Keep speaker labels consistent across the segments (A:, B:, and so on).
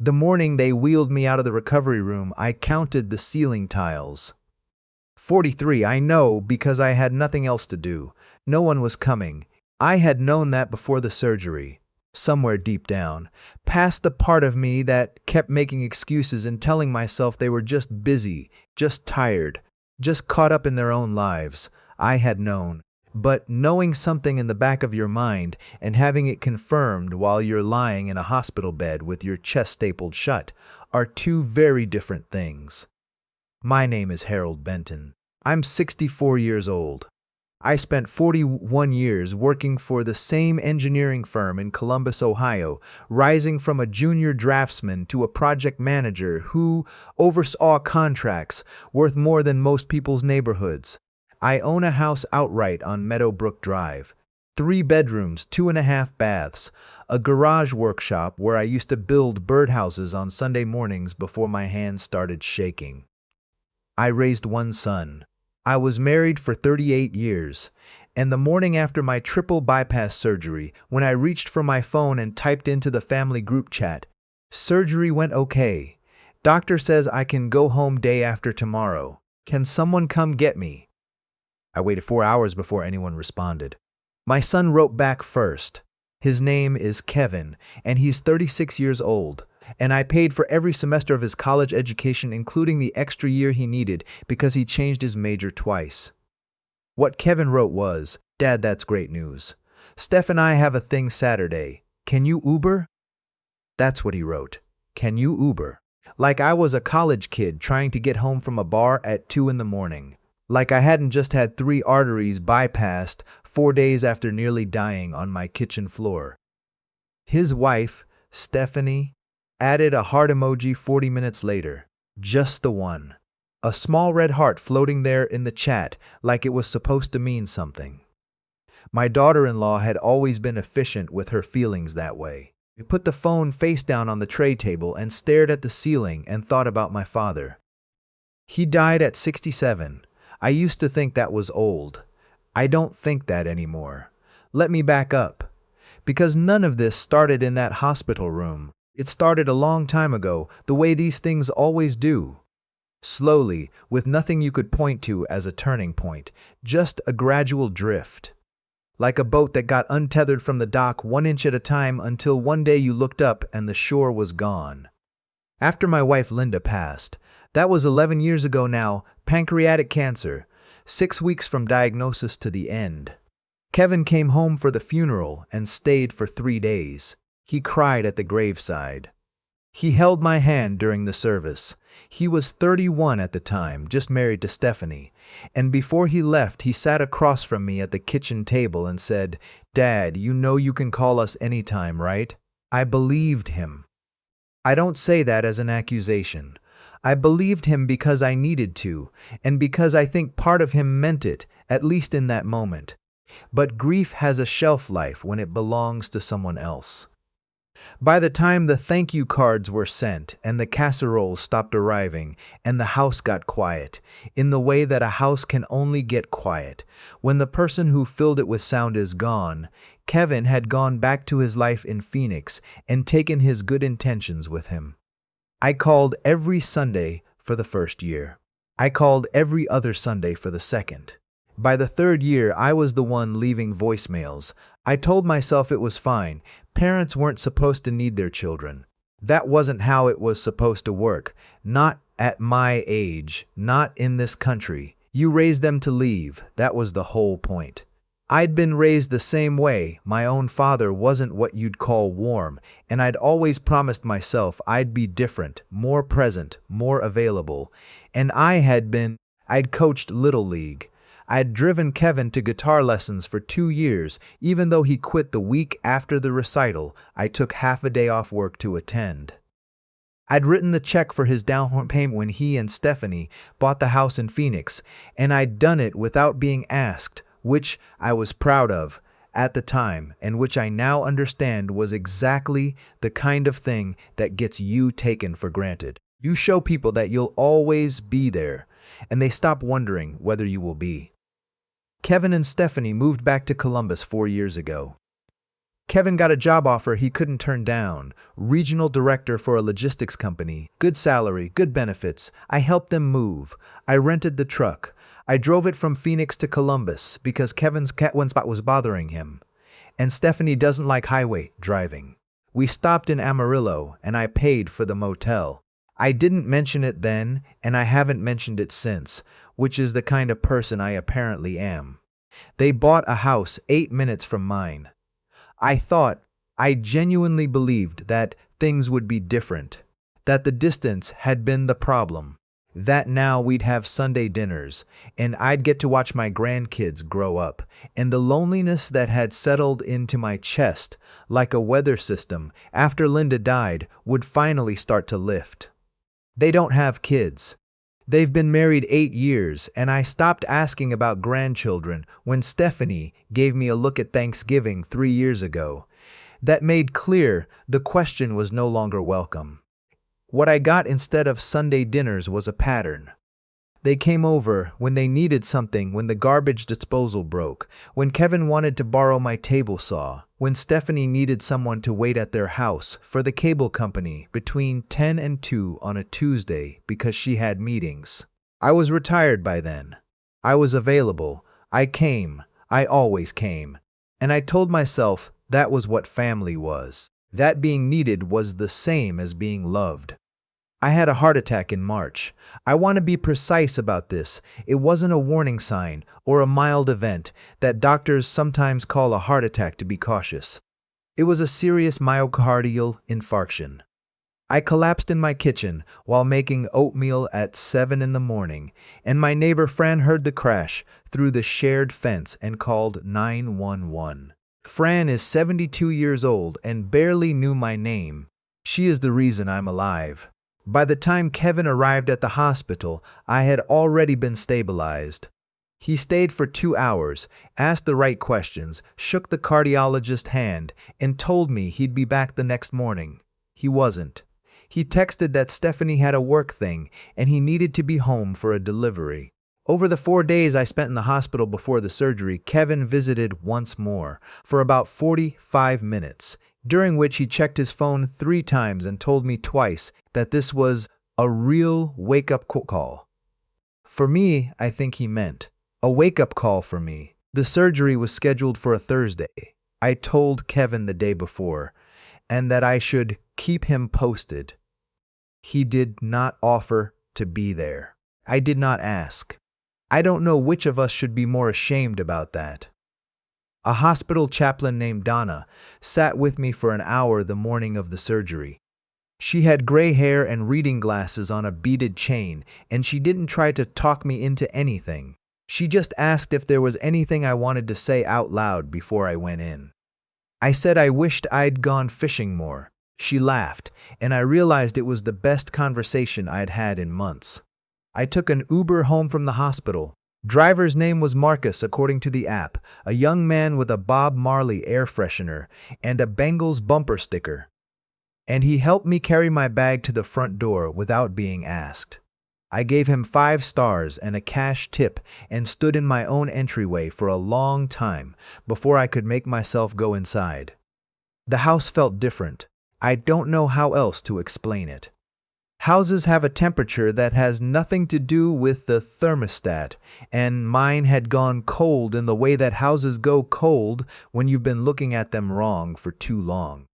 A: The morning they wheeled me out of the recovery room, I counted the ceiling tiles. 43, I know, because I had nothing else to do. No one was coming. I had known that before the surgery. Somewhere deep down, past the part of me that kept making excuses and telling myself they were just busy, just tired, just caught up in their own lives, I had known. But knowing something in the back of your mind and having it confirmed while you're lying in a hospital bed with your chest stapled shut are two very different things. My name is Harold Benton. I'm 64 years old. I spent 41 years working for the same engineering firm in Columbus, Ohio, rising from a junior draftsman to a project manager who oversaw contracts worth more than most people's neighborhoods. I own a house outright on Meadowbrook Drive, 3 bedrooms, 2.5 baths, a garage workshop where I used to build birdhouses on Sunday mornings before my hands started shaking. I raised one son. I was married for 38 years, and the morning after my triple bypass surgery, when I reached for my phone and typed into the family group chat, "Surgery went okay. Doctor says I can go home day after tomorrow. Can someone come get me?" I waited 4 hours before anyone responded. My son wrote back first. His name is Kevin, and he's 36 years old. And I paid for every semester of his college education, including the extra year he needed because he changed his major twice. What Kevin wrote was, "Dad, that's great news. Steph and I have a thing Saturday. Can you Uber?" That's what he wrote. Can you Uber? Like I was a college kid trying to get home from a bar at 2 in the morning. Like I hadn't just had 3 arteries bypassed 4 days after nearly dying on my kitchen floor. His wife, Stephanie, added a heart emoji 40 minutes later. Just the one. A small red heart floating there in the chat like it was supposed to mean something. My daughter-in-law had always been efficient with her feelings that way. We put the phone face down on the tray table and stared at the ceiling and thought about my father. He died at 67. I used to think that was old. I don't think that anymore. Let me back up. Because none of this started in that hospital room. It started a long time ago, the way these things always do. Slowly, with nothing you could point to as a turning point, just a gradual drift. Like a boat that got untethered from the dock 1 inch at a time until one day you looked up and the shore was gone. After my wife Linda passed, that was 11 years ago now, pancreatic cancer, 6 weeks from diagnosis to the end. Kevin came home for the funeral and stayed for 3 days. He cried at the graveside. He held my hand during the service. He was 31 at the time, just married to Stephanie. And before he left, he sat across from me at the kitchen table and said, "Dad, you know you can call us anytime, right?" I believed him. I don't say that as an accusation. I believed him because I needed to, and because I think part of him meant it, at least in that moment. But grief has a shelf life when it belongs to someone else. By the time the thank you cards were sent and the casseroles stopped arriving and the house got quiet, in the way that a house can only get quiet, when the person who filled it with sound is gone, Kevin had gone back to his life in Phoenix and taken his good intentions with him. I called every Sunday for the first year. I called every other Sunday for the second. By the 3rd year, I was the one leaving voicemails. I told myself it was fine. Parents weren't supposed to need their children. That wasn't how it was supposed to work. Not at my age. Not in this country. You raised them to leave. That was the whole point. I'd been raised the same way. My own father wasn't what you'd call warm, and I'd always promised myself I'd be different, more present, more available. And I'd coached Little League. I'd driven Kevin to guitar lessons for 2 years, even though he quit the week after the recital. I took half a day off work to attend. I'd written the check for his down payment when he and Stephanie bought the house in Phoenix, and I'd done it without being asked, which I was proud of at the time, and which I now understand was exactly the kind of thing that gets you taken for granted. You show people that you'll always be there, and they stop wondering whether you will be. Kevin and Stephanie moved back to Columbus 4 years ago. Kevin got a job offer he couldn't turn down. Regional director for a logistics company. Good salary, good benefits. I helped them move. I rented the truck. I drove it from Phoenix to Columbus because Kevin's cat one spot was bothering him. And Stephanie doesn't like highway driving. We stopped in Amarillo and I paid for the motel. I didn't mention it then and I haven't mentioned it since, which is the kind of person I apparently am. They bought a house 8 minutes from mine. I genuinely believed that things would be different, that the distance had been the problem, that now we'd have Sunday dinners, and I'd get to watch my grandkids grow up, and the loneliness that had settled into my chest like a weather system after Linda died would finally start to lift. They don't have kids. They've been married 8 years, and I stopped asking about grandchildren when Stephanie gave me a look at Thanksgiving 3 years ago. That made clear the question was no longer welcome. What I got instead of Sunday dinners was a pattern. They came over when they needed something, when the garbage disposal broke, when Kevin wanted to borrow my table saw, when Stephanie needed someone to wait at their house for the cable company between 10 and 2 on a Tuesday because she had meetings. I was retired by then. I was available. I came. I always came. And I told myself that was what family was. That being needed was the same as being loved. I had a heart attack in March. I want to be precise about this. It wasn't a warning sign or a mild event that doctors sometimes call a heart attack to be cautious. It was a serious myocardial infarction. I collapsed in my kitchen while making oatmeal at 7 in the morning, and my neighbor Fran heard the crash through the shared fence and called 911. Fran is 72 years old and barely knew my name. She is the reason I'm alive. By the time Kevin arrived at the hospital, I had already been stabilized. He stayed for 2 hours, asked the right questions, shook the cardiologist's hand, and told me he'd be back the next morning. He wasn't. He texted that Stephanie had a work thing and he needed to be home for a delivery. Over the 4 days I spent in the hospital before the surgery, Kevin visited once more for about 45 minutes, during which he checked his phone 3 times and told me twice that this was a real wake-up call. For me, I think he meant a wake-up call for me. The surgery was scheduled for a Thursday. I told Kevin the day before, and that I should keep him posted. He did not offer to be there. I did not ask. I don't know which of us should be more ashamed about that. A hospital chaplain named Donna sat with me for an hour the morning of the surgery. She had gray hair and reading glasses on a beaded chain, and she didn't try to talk me into anything. She just asked if there was anything I wanted to say out loud before I went in. I said I wished I'd gone fishing more. She laughed, and I realized it was the best conversation I'd had in months. I took an Uber home from the hospital. Driver's name was Marcus, according to the app, a young man with a Bob Marley air freshener and a Bengals bumper sticker. And he helped me carry my bag to the front door without being asked. I gave him 5 stars and a cash tip and stood in my own entryway for a long time before I could make myself go inside. The house felt different. I don't know how else to explain it. Houses have a temperature that has nothing to do with the thermostat, and mine had gone cold in the way that houses go cold when you've been looking at them wrong for too long.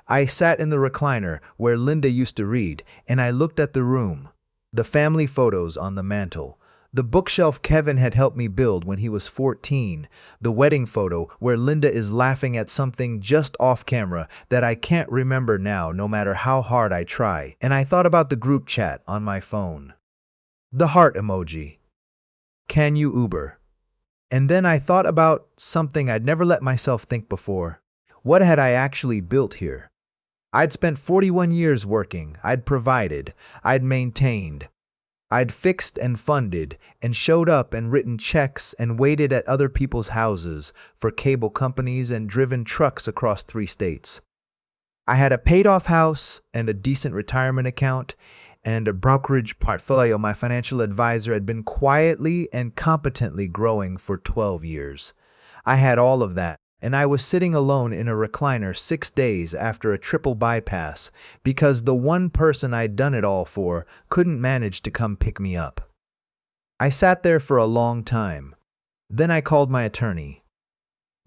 A: I sat in the recliner where Linda used to read, and I looked at the room, the family photos on the mantel, the bookshelf Kevin had helped me build when he was 14, the wedding photo where Linda is laughing at something just off camera that I can't remember now no matter how hard I try, and I thought about the group chat on my phone. The heart emoji. Can you Uber? And then I thought about something I'd never let myself think before. What had I actually built here? I'd spent 41 years working, I'd provided, I'd maintained. I'd fixed and funded and showed up and written checks and waited at other people's houses for cable companies and driven trucks across 3 states. I had a paid-off house and a decent retirement account and a brokerage portfolio my financial advisor had been quietly and competently growing for 12 years. I had all of that. And I was sitting alone in a recliner 6 days after a triple bypass because the one person I'd done it all for couldn't manage to come pick me up. I sat there for a long time. Then I called my attorney.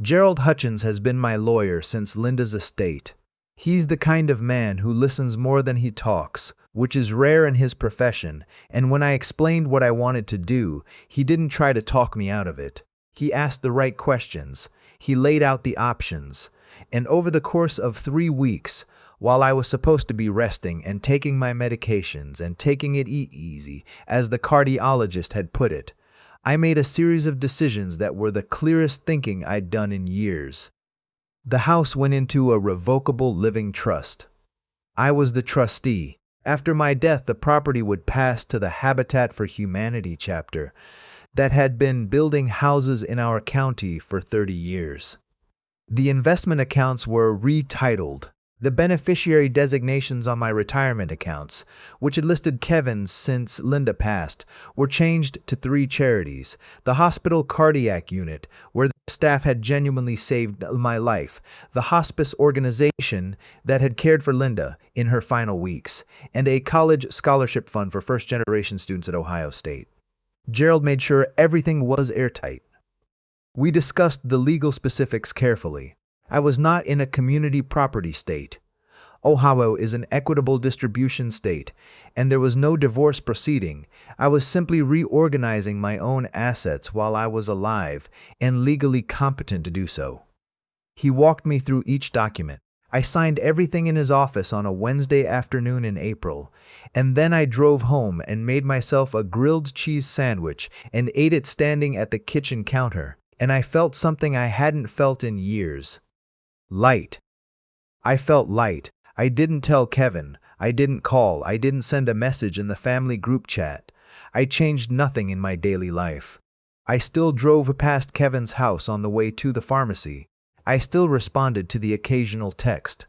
A: Gerald Hutchins has been my lawyer since Linda's estate. He's the kind of man who listens more than he talks, which is rare in his profession, and when I explained what I wanted to do, he didn't try to talk me out of it. He asked the right questions. He laid out the options. And over the course of 3 weeks, while I was supposed to be resting and taking my medications and taking it easy, as the cardiologist had put it, I made a series of decisions that were the clearest thinking I'd done in years. The house went into a revocable living trust. I was the trustee. After my death, the property would pass to the Habitat for Humanity chapter that had been building houses in our county for 30 years. The investment accounts were retitled. The beneficiary designations on my retirement accounts, which had listed Kevin's since Linda passed, were changed to 3 charities: the hospital cardiac unit, where the staff had genuinely saved my life, the hospice organization that had cared for Linda in her final weeks, and a college scholarship fund for first-generation students at Ohio State. Gerald made sure everything was airtight. We discussed the legal specifics carefully. I was not in a community property state. Ohio is an equitable distribution state, and there was no divorce proceeding. I was simply reorganizing my own assets while I was alive and legally competent to do so. He walked me through each document. I signed everything in his office on a Wednesday afternoon in April, and then I drove home and made myself a grilled cheese sandwich and ate it standing at the kitchen counter, and I felt something I hadn't felt in years. Light. I felt light. I didn't tell Kevin. I didn't call. I didn't send a message in the family group chat. I changed nothing in my daily life. I still drove past Kevin's house on the way to the pharmacy. I still responded to the occasional text.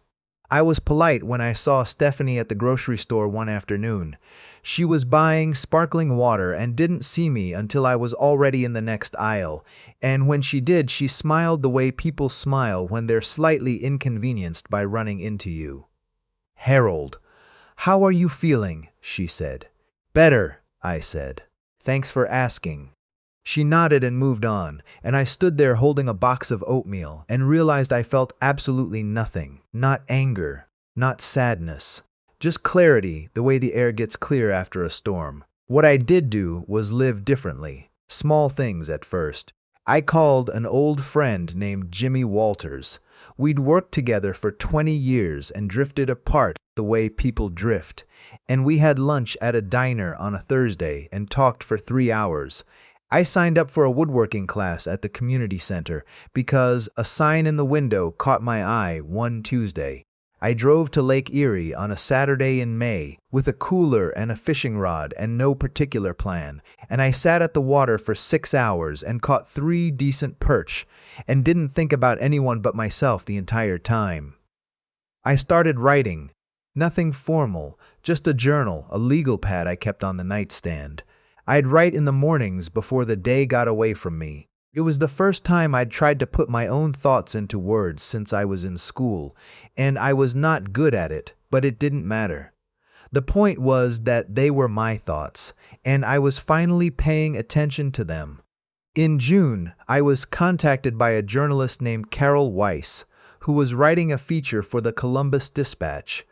A: I was polite when I saw Stephanie at the grocery store one afternoon. She was buying sparkling water and didn't see me until I was already in the next aisle, and when she did, she smiled the way people smile when they're slightly inconvenienced by running into you. "Harold, how are you feeling?" she said. "Better," I said. "Thanks for asking." She nodded and moved on, and I stood there holding a box of oatmeal and realized I felt absolutely nothing. Not anger, not sadness, just clarity, the way the air gets clear after a storm. What I did do was live differently. Small things at first. I called an old friend named Jimmy Walters. We'd worked together for 20 years and drifted apart the way people drift. And we had lunch at a diner on a Thursday and talked for 3 hours. I signed up for a woodworking class at the community center because a sign in the window caught my eye one Tuesday. I drove to Lake Erie on a Saturday in May with a cooler and a fishing rod and no particular plan, and I sat at the water for 6 hours and caught 3 decent perch and didn't think about anyone but myself the entire time. I started writing. Nothing formal, just a journal, a legal pad I kept on the nightstand. I'd write in the mornings before the day got away from me. It was the first time I'd tried to put my own thoughts into words since I was in school, and I was not good at it, but it didn't matter. The point was that they were my thoughts, and I was finally paying attention to them. In June, I was contacted by a journalist named Carol Weiss, who was writing a feature for the Columbus Dispatch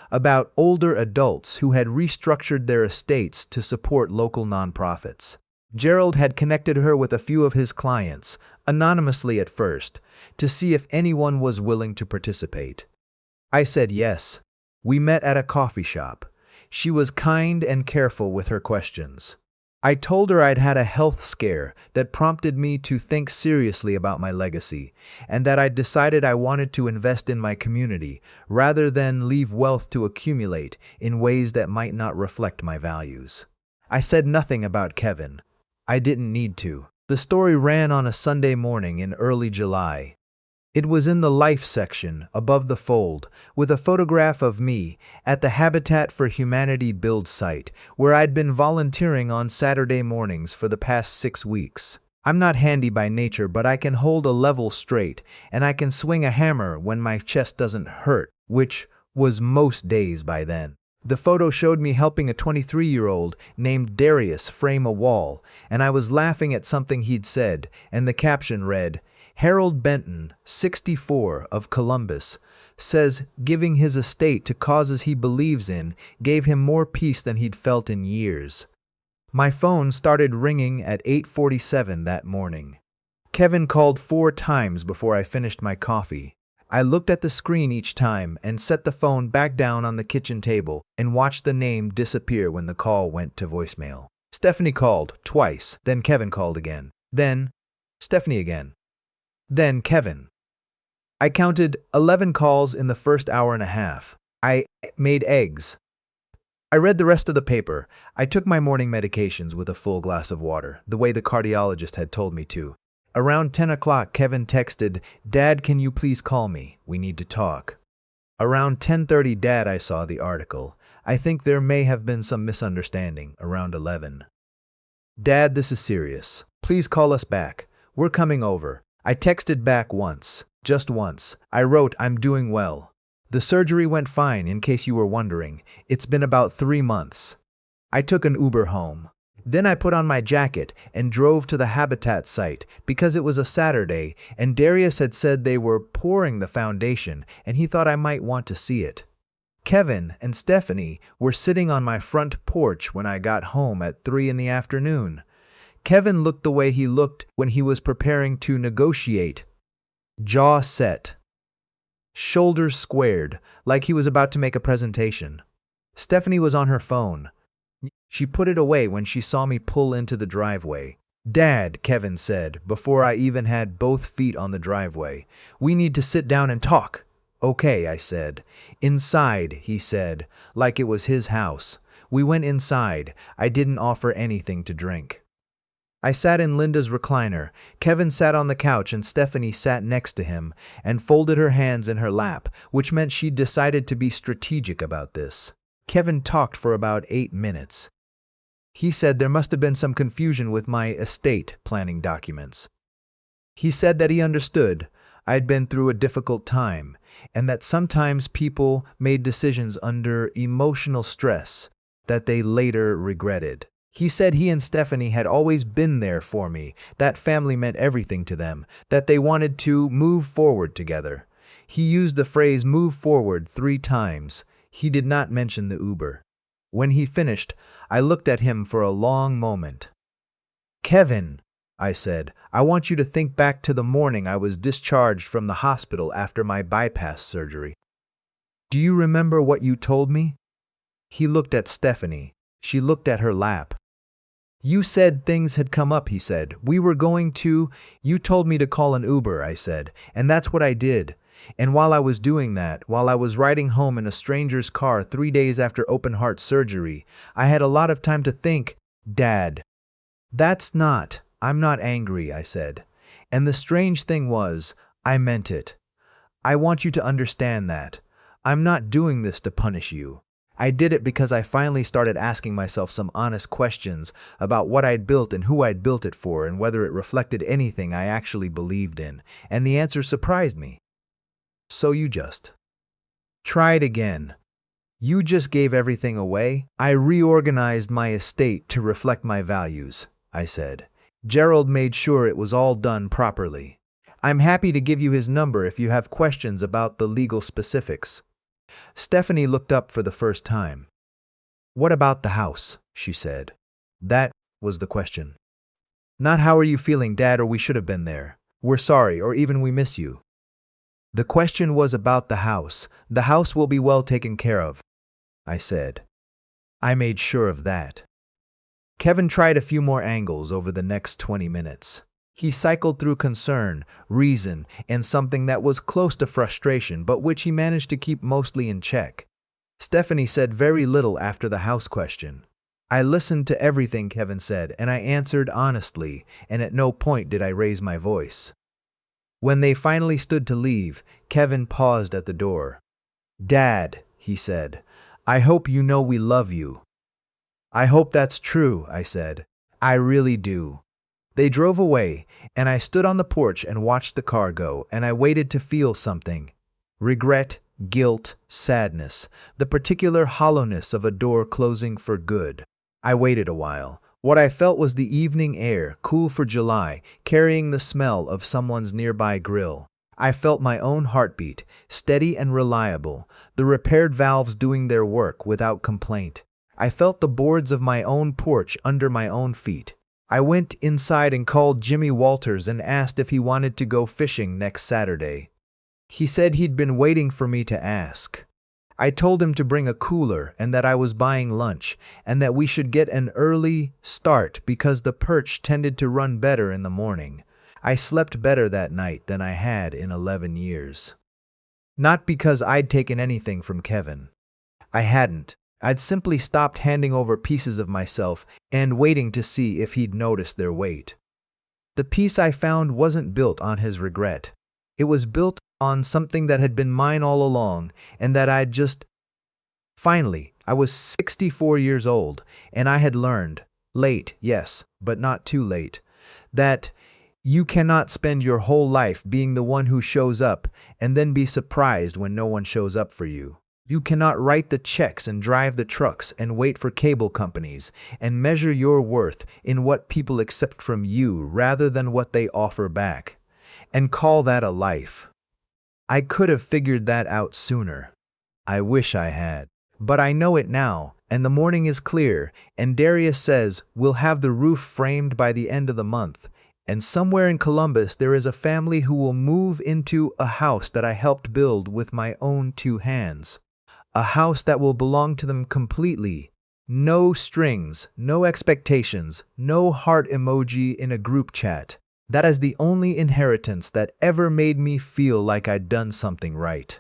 A: about older adults who had restructured their estates to support local nonprofits. Gerald had connected her with a few of his clients, anonymously at first, to see if anyone was willing to participate. I said yes. We met at a coffee shop. She was kind and careful with her questions. I told her I'd had a health scare that prompted me to think seriously about my legacy, and that I'd decided I wanted to invest in my community rather than leave wealth to accumulate in ways that might not reflect my values. I said nothing about Kevin. I didn't need to. The story ran on a Sunday morning in early July. It was in the Life section, above the fold, with a photograph of me at the Habitat for Humanity build site, where I'd been volunteering on Saturday mornings for the past 6 weeks. I'm not handy by nature, but I can hold a level straight, and I can swing a hammer when my chest doesn't hurt, which was most days by then. The photo showed me helping a 23-year-old named Darius frame a wall, and I was laughing at something he'd said, and the caption read, Harold Benton, 64, of Columbus, says giving his estate to causes he believes in gave him more peace than he'd felt in years. My phone started ringing at 8:47 that morning. Kevin called 4 times before I finished my coffee. I looked at the screen each time and set the phone back down on the kitchen table and watched the name disappear when the call went to voicemail. Stephanie called twice, then Kevin called again, then Stephanie again, then Kevin. I counted 11 calls in the first hour and a half. I made eggs. I read the rest of the paper. I took my morning medications with a full glass of water, the way the cardiologist had told me to. Around 10 o'clock, Kevin texted, Dad, can you please call me? We need to talk. Around 10:30, Dad, I saw the article. I think there may have been some misunderstanding. Around 11. Dad, this is serious. Please call us back. We're coming over. I texted back once. Just once. I wrote, I'm doing well. The surgery went fine, in case you were wondering. It's been about 3 months. I took an Uber home. Then I put on my jacket and drove to the Habitat site because it was a Saturday and Darius had said they were pouring the foundation and he thought I might want to see it. Kevin and Stephanie were sitting on my front porch when I got home at 3 in the afternoon. Kevin looked the way he looked when he was preparing to negotiate. Jaw set. Shoulders squared, like he was about to make a presentation. Stephanie was on her phone. She put it away when she saw me pull into the driveway. Dad, Kevin said, before I even had both feet on the driveway, we need to sit down and talk. Okay, I said. Inside, he said, like it was his house. We went inside. I didn't offer anything to drink. I sat in Linda's recliner. Kevin sat on the couch and Stephanie sat next to him and folded her hands in her lap, which meant she'd decided to be strategic about this. Kevin talked for about 8 minutes. He said there must have been some confusion with my estate planning documents. He said that he understood I'd been through a difficult time and that sometimes people made decisions under emotional stress that they later regretted. He said he and Stephanie had always been there for me, that family meant everything to them, that they wanted to move forward together. He used the phrase move forward 3 times. He did not mention the Uber. When he finished, I looked at him for a long moment. Kevin, I said, I want you to think back to the morning I was discharged from the hospital after my bypass surgery. Do you remember what you told me? He looked at Stephanie. She looked at her lap. You said things had come up, he said. You told me to call an Uber, I said, and that's what I did. And while I was doing that, while I was riding home in a stranger's car 3 days after open-heart surgery, I had a lot of time to think, Dad. I'm not angry, I said. And the strange thing was, I meant it. I want you to understand that. I'm not doing this to punish you. I did it because I finally started asking myself some honest questions about what I'd built and who I'd built it for and whether it reflected anything I actually believed in, and the answer surprised me. So you just tried again. You just gave everything away? I reorganized my estate to reflect my values, I said. Gerald made sure it was all done properly. I'm happy to give you his number if you have questions about the legal specifics. Stephanie looked up for the first time. What about the house? She said. That was the question. Not how are you feeling, Dad, or we should have been there. We're sorry, or even we miss you. The question was about the house. The house will be well taken care of, I said. I made sure of that. Kevin tried a few more angles over the next 20 minutes. He cycled through concern, reason, and something that was close to frustration, but which he managed to keep mostly in check. Stephanie said very little after the house question. I listened to everything Kevin said, and I answered honestly, and at no point did I raise my voice. When they finally stood to leave, Kevin paused at the door. Dad, he said, I hope you know we love you. I hope that's true, I said. I really do. They drove away, and I stood on the porch and watched the car go, and I waited to feel something. Regret, guilt, sadness, the particular hollowness of a door closing for good. I waited a while. What I felt was the evening air, cool for July, carrying the smell of someone's nearby grill. I felt my own heartbeat, steady and reliable, the repaired valves doing their work without complaint. I felt the boards of my own porch under my own feet. I went inside and called Jimmy Walters and asked if he wanted to go fishing next Saturday. He said he'd been waiting for me to ask. I told him to bring a cooler and that I was buying lunch and that we should get an early start because the perch tended to run better in the morning. I slept better that night than I had in 11 years. Not because I'd taken anything from Kevin. I hadn't. I'd simply stopped handing over pieces of myself and waiting to see if he'd noticed their weight. The peace I found wasn't built on his regret. It was built on something that had been mine all along and that I'd just... Finally, I was 64 years old, and I had learned, late, yes, but not too late, that you cannot spend your whole life being the one who shows up and then be surprised when no one shows up for you. You cannot write the checks and drive the trucks and wait for cable companies and measure your worth in what people accept from you rather than what they offer back, and call that a life. I could have figured that out sooner. I wish I had. But I know it now, and the morning is clear, and Darius says we'll have the roof framed by the end of the month, and somewhere in Columbus there is a family who will move into a house that I helped build with my own 2 hands. A house that will belong to them completely. No strings, no expectations, no heart emoji in a group chat. That is the only inheritance that ever made me feel like I'd done something right.